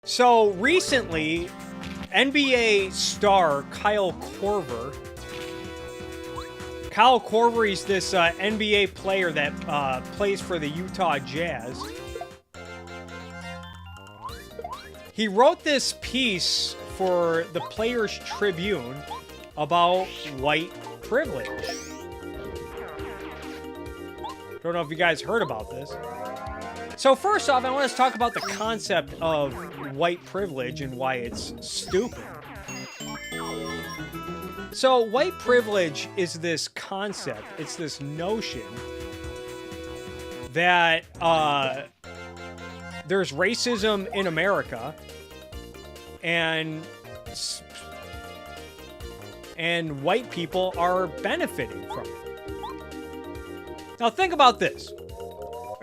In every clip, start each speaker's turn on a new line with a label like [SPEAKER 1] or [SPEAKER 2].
[SPEAKER 1] So recently, NBA star Kyle Korver. Kyle Korver is this NBA player that plays for the Utah Jazz. He wrote this piece for the Players Tribune about white privilege. Don't know if you guys heard about this. So first off, I want to talk about the concept of white privilege and why it's stupid. So white privilege is this concept, it's this notion that there's racism in America and white people are benefiting from it. Now think about this.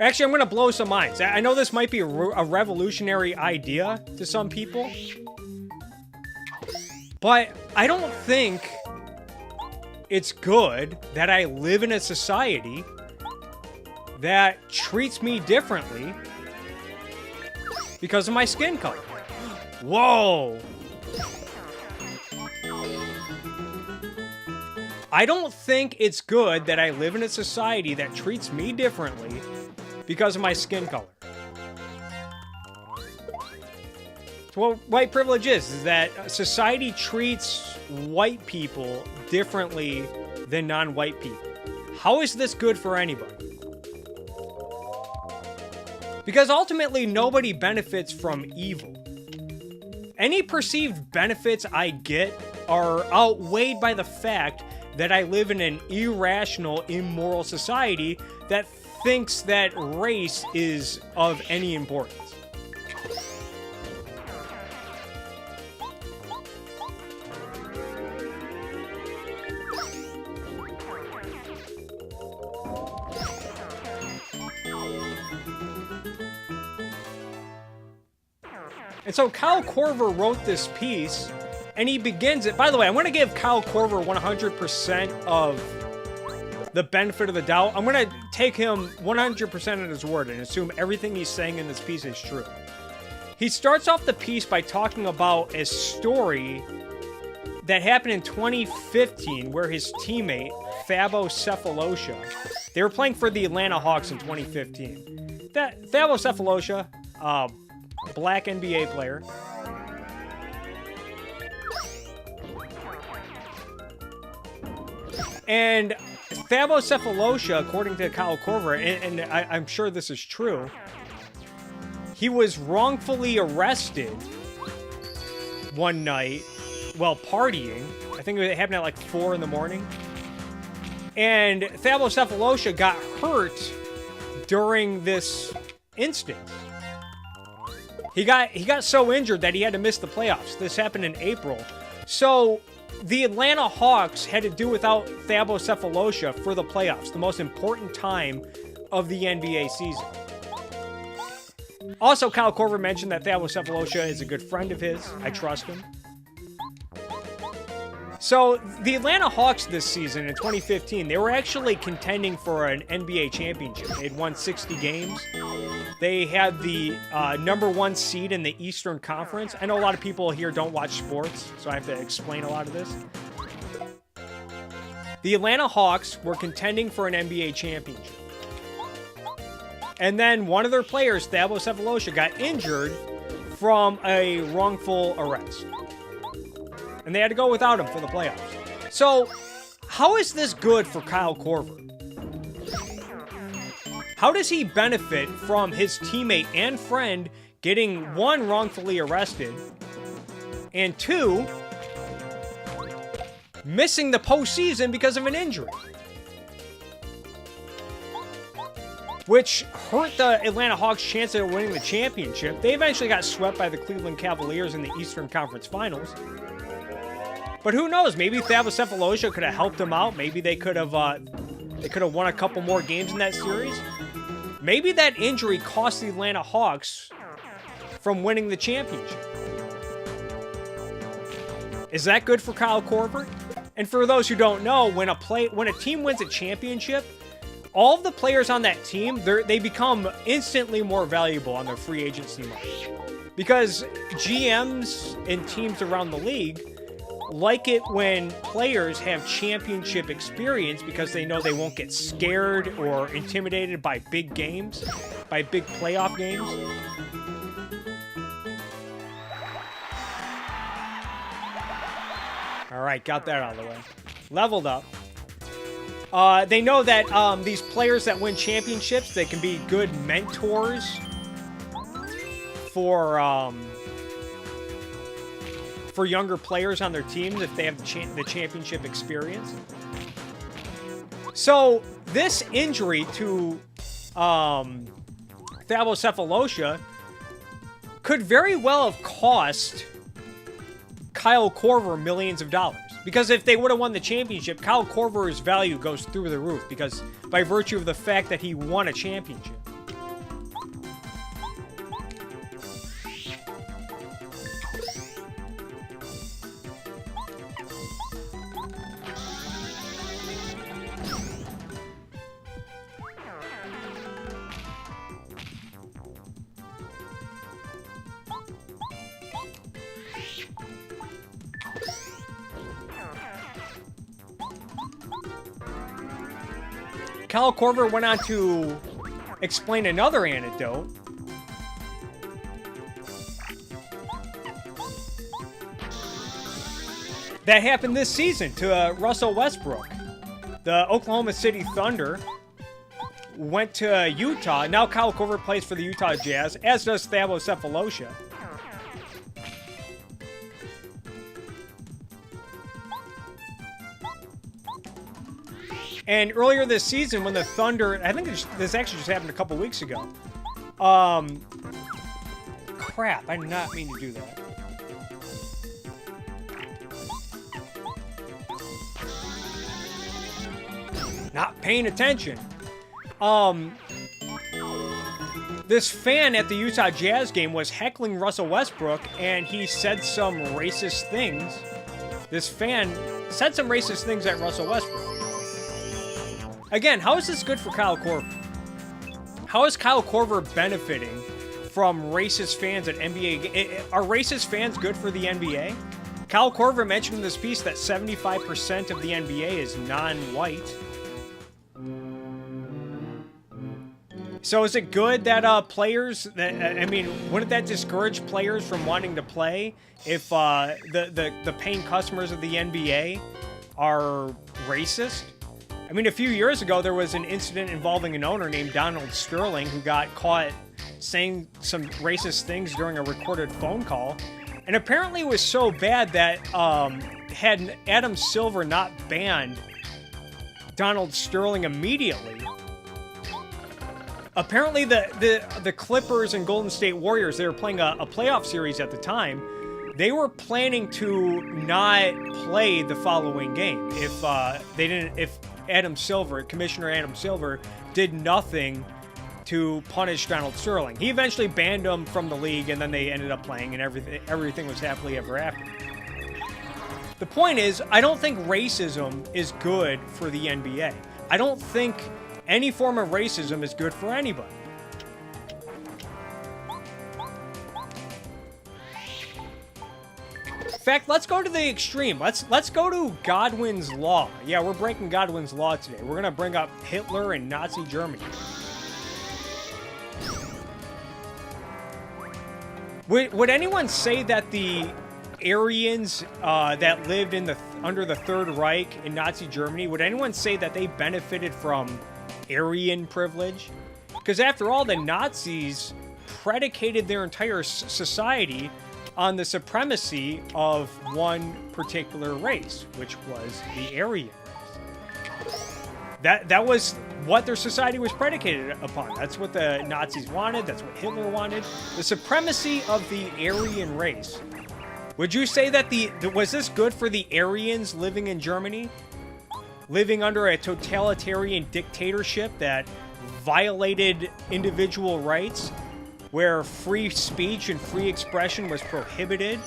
[SPEAKER 1] Actually, I'm going to blow some minds. I know this might be a revolutionary idea to some people, but I don't think it's good that I live in a society that treats me differently because of my skin color. Whoa! I don't think it's good that I live in a society that treats me differently because of my skin color. So what white privilege is that society treats white people differently than non-white people. How is this good for anybody? Because ultimately, nobody benefits from evil. Any perceived benefits I get are outweighed by the fact that I live in an irrational, immoral society that thinks that race is of any importance. And so Kyle Korver wrote this piece, and he begins it. By the way, I'm going to give Kyle Korver 100% of the benefit of the doubt. I'm going to take him 100% at his word and assume everything he's saying in this piece is true. He starts off the piece by talking about a story that happened in 2015 where his teammate, Thabo Sefolosha, they were playing for the Atlanta Hawks in 2015. Thabo Sefolosha, black NBA player. And Thabo Sefolosha, according to Kyle Korver, and I'm sure this is true, he was wrongfully arrested one night while partying. I think it happened at like 4 in the morning. And Thabo Sefolosha got hurt during this instance. He got so injured that he had to miss the playoffs. This happened in April. So the Atlanta Hawks had to do without Thabo Sefolosha for the playoffs, the most important time of the NBA season. Also, Kyle Korver mentioned that Thabo Sefolosha is a good friend of his. I trust him. So the Atlanta Hawks this season in 2015, they were actually contending for an NBA championship. They'd won 60 games. They had the number 1 seed in the Eastern Conference. I know a lot of people here don't watch sports, so I have to explain a lot of this. The Atlanta Hawks were contending for an NBA championship. And then one of their players, Thabo Sefolosha, got injured from a wrongful arrest. And they had to go without him for the playoffs. So, how is this good for Kyle Korver? How does he benefit from his teammate and friend getting, 1, wrongfully arrested, and 2, missing the postseason because of an injury? Which hurt the Atlanta Hawks' chance of winning the championship. They eventually got swept by the Cleveland Cavaliers in the Eastern Conference Finals. But who knows? Maybe Thabo Sefolosha could have helped them out. Maybe they could have won a couple more games in that series. Maybe that injury cost the Atlanta Hawks from winning the championship. Is that good for Kyle Korver? And for those who don't know, when a team wins a championship, all of the players on that team, they become instantly more valuable on their free agency market. Because GMs and teams around the league like it when players have championship experience because they know they won't get scared or intimidated by big games, by big playoff games. All right, got that out of the way. Leveled up. They know that these players that win championships, they can be good mentors for younger players on their teams if they have the championship experience. So this injury to Thabocephalosha could very well have cost Kyle Korver millions of dollars. Because if they would have won the championship, Kyle Korver's value goes through the roof because by virtue of the fact that he won a championship. Kyle Korver went on to explain another anecdote. That happened this season to Russell Westbrook. The Oklahoma City Thunder went to Utah. Now Kyle Korver plays for the Utah Jazz, as does Thabocephalosha. And earlier this season, when the Thunder, I think this actually just happened a couple weeks ago. Crap, I did not mean to do that. Not paying attention. This fan at the Utah Jazz game was heckling Russell Westbrook, and he said some racist things. This fan said some racist things at Russell Westbrook. Again, how is this good for Kyle Korver? How is Kyle Korver benefiting from racist fans at NBA? Are racist fans good for the NBA? Kyle Korver mentioned in this piece that 75% of the NBA is non-white. So is it good that players, I mean, wouldn't that discourage players from wanting to play if the paying customers of the NBA are racist? I mean, a few years ago, there was an incident involving an owner named Donald Sterling who got caught saying some racist things during a recorded phone call. And apparently it was so bad that had Adam Silver not banned Donald Sterling immediately, apparently the Clippers and Golden State Warriors, they were playing a playoff series at the time. They were planning to not play the following game if Adam Silver, Commissioner Adam Silver, did nothing to punish Donald Sterling. He eventually banned him from the league, and then they ended up playing, and everything was happily ever after. The point is, I don't think racism is good for the NBA. I don't think any form of racism is good for anybody. In fact, let's go to the extreme. Let's go to Godwin's Law. Yeah, we're breaking Godwin's Law today. We're going to bring up Hitler and Nazi Germany. Would anyone say that the Aryans that lived under the Third Reich in Nazi Germany, would anyone say that they benefited from Aryan privilege? Because after all, the Nazis predicated their entire society on the supremacy of one particular race, which was the Aryan race. That was what their society was predicated upon. That's what the Nazis wanted. That's what Hitler wanted. The supremacy of the Aryan race. Would you say that was this good for the Aryans living in Germany? Living under a totalitarian dictatorship that violated individual rights, where free speech and free expression was prohibited,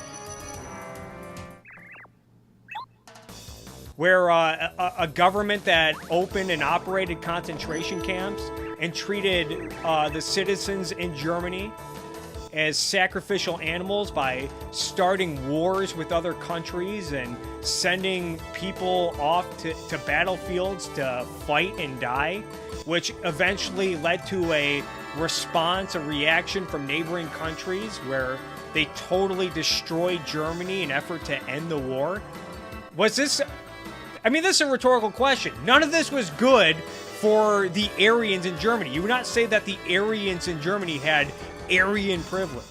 [SPEAKER 1] where a government that opened and operated concentration camps and treated the citizens in Germany as sacrificial animals by starting wars with other countries and sending people off to battlefields to fight and die, which eventually led to a response, a reaction from neighboring countries where they totally destroyed Germany in an effort to end the war. Was this... I mean, this is a rhetorical question. None of this was good for the Aryans in Germany. You would not say that the Aryans in Germany had Aryan privilege.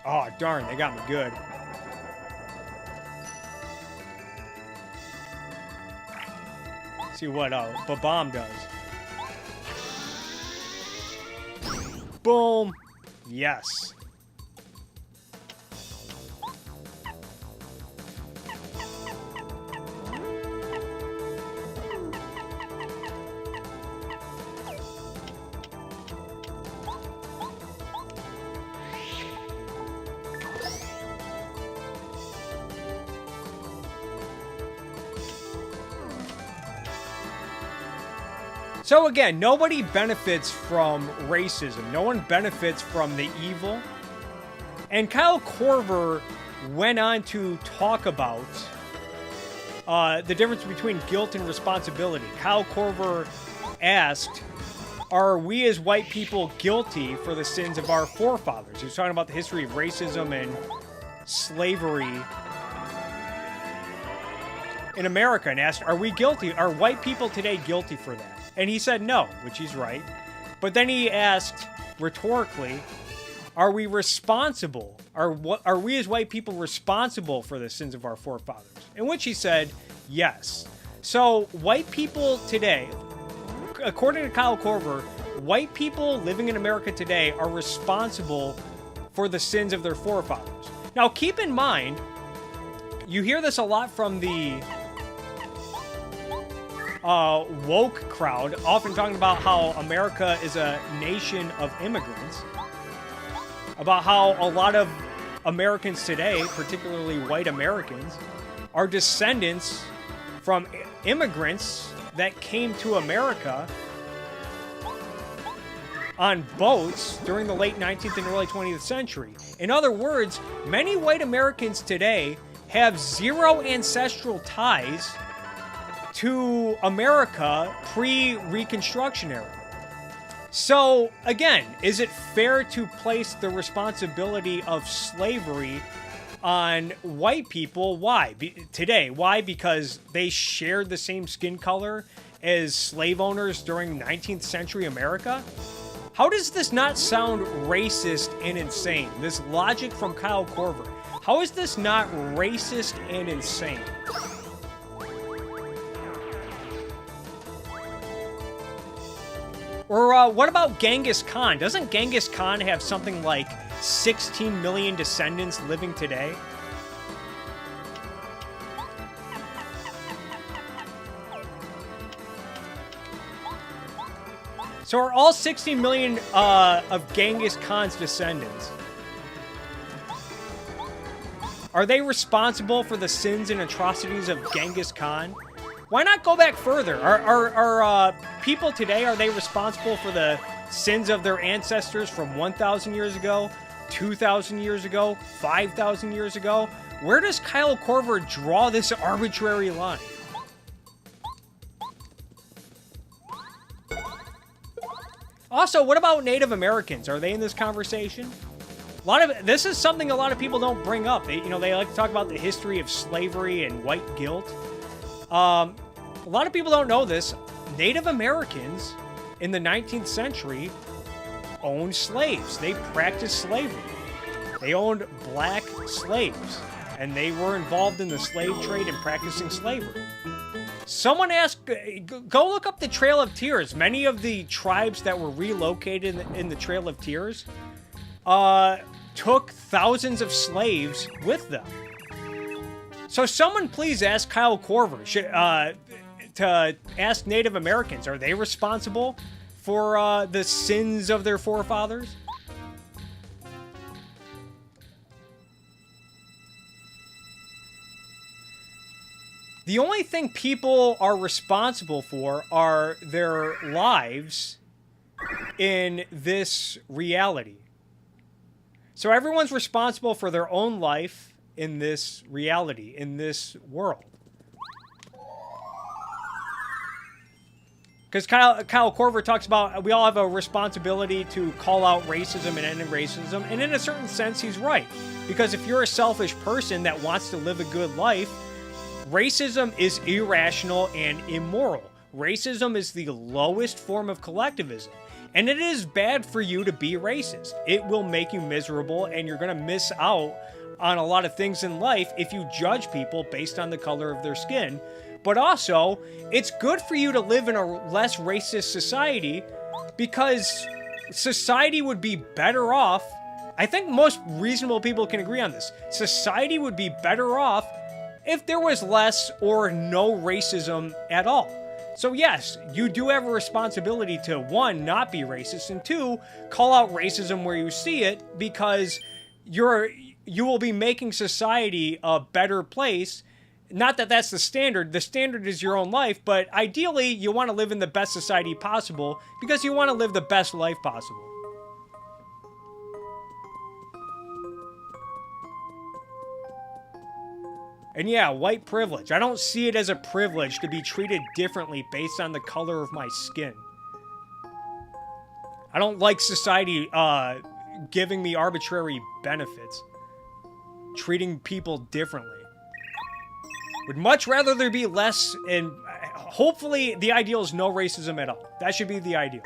[SPEAKER 1] Oh, darn, they got me good. See what Babam does. Boom. Yes. So again, nobody benefits from racism. No one benefits from the evil. And Kyle Korver went on to talk about the difference between guilt and responsibility. Kyle Korver asked, are we as white people guilty for the sins of our forefathers? He was talking about the history of racism and slavery in America and asked, are we guilty? Are white people today guilty for that? And he said no, which he's right. But then he asked rhetorically, are we responsible? Are we as white people responsible for the sins of our forefathers? In which he said yes. So white people today, according to Kyle Korver, white people living in America today are responsible for the sins of their forefathers. Now keep in mind, you hear this a lot from the woke crowd, often talking about how America is a nation of immigrants, about how a lot of Americans today, particularly white Americans, are descendants from immigrants that came to America on boats during the late 19th and early 20th century. In other words, many white Americans today have zero ancestral ties to America pre-Reconstruction era. So, again, is it fair to place the responsibility of slavery on white people? Why? Today, why? Because they shared the same skin color as slave owners during 19th century America? How does this not sound racist and insane? This logic from Kyle Korver. How is this not racist and insane? Or what about Genghis Khan? Doesn't Genghis Khan have something like 16 million descendants living today? So are all 16 million of Genghis Khan's descendants, are they responsible for the sins and atrocities of Genghis Khan? Why not go back further? Are people today, are they responsible for the sins of their ancestors from 1,000 years ago, 2,000 years ago, 5,000 years ago? Where does Kyle Korver draw this arbitrary line? Also, what about Native Americans? Are they in this conversation? This is something a lot of people don't bring up. They like to talk about the history of slavery and white guilt. A lot of people don't know this. Native Americans in the 19th century owned slaves. They practiced slavery. They owned black slaves, and they were involved in the slave trade and practicing slavery. Someone asked, go look up the Trail of Tears. Many of the tribes that were relocated in the Trail of Tears took thousands of slaves with them. So someone please ask Kyle Korver to ask Native Americans, are they responsible for the sins of their forefathers? The only thing people are responsible for are their lives in this reality. So everyone's responsible for their own life in this reality, in this world. Because Kyle Korver talks about we all have a responsibility to call out racism and end racism. And in a certain sense, he's right. Because if you're a selfish person that wants to live a good life, racism is irrational and immoral. Racism is the lowest form of collectivism. And it is bad for you to be racist. It will make you miserable, and you're going to miss out on a lot of things in life if you judge people based on the color of their skin. But also, it's good for you to live in a less racist society, because society would be better off. I think most reasonable people can agree on this. Society would be better off if there was less or no racism at all. So yes, you do have a responsibility to, one, not be racist, and two, call out racism where you see it, because you will be making society a better place. Not that that's the standard. The standard is your own life, but ideally, you want to live in the best society possible because you want to live the best life possible. And yeah, white privilege. I don't see it as a privilege to be treated differently based on the color of my skin. I don't like society giving me arbitrary benefits, treating people differently. Would much rather there be less, and hopefully the ideal is no racism at all. That should be the ideal.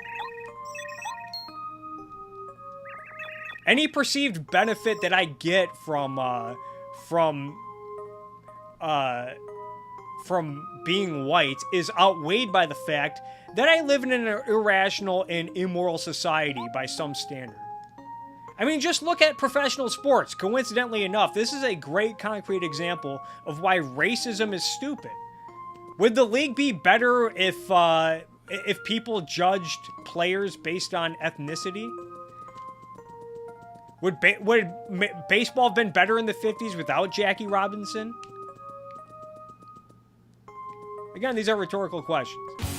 [SPEAKER 1] Any perceived benefit that I get from being white is outweighed by the fact that I live in an irrational and immoral society by some standard. I mean, just look at professional sports. Coincidentally enough, this is a great concrete example of why racism is stupid. Would the league be better if people judged players based on ethnicity? Would baseball have been better in the 50s without Jackie Robinson? Again, these are rhetorical questions.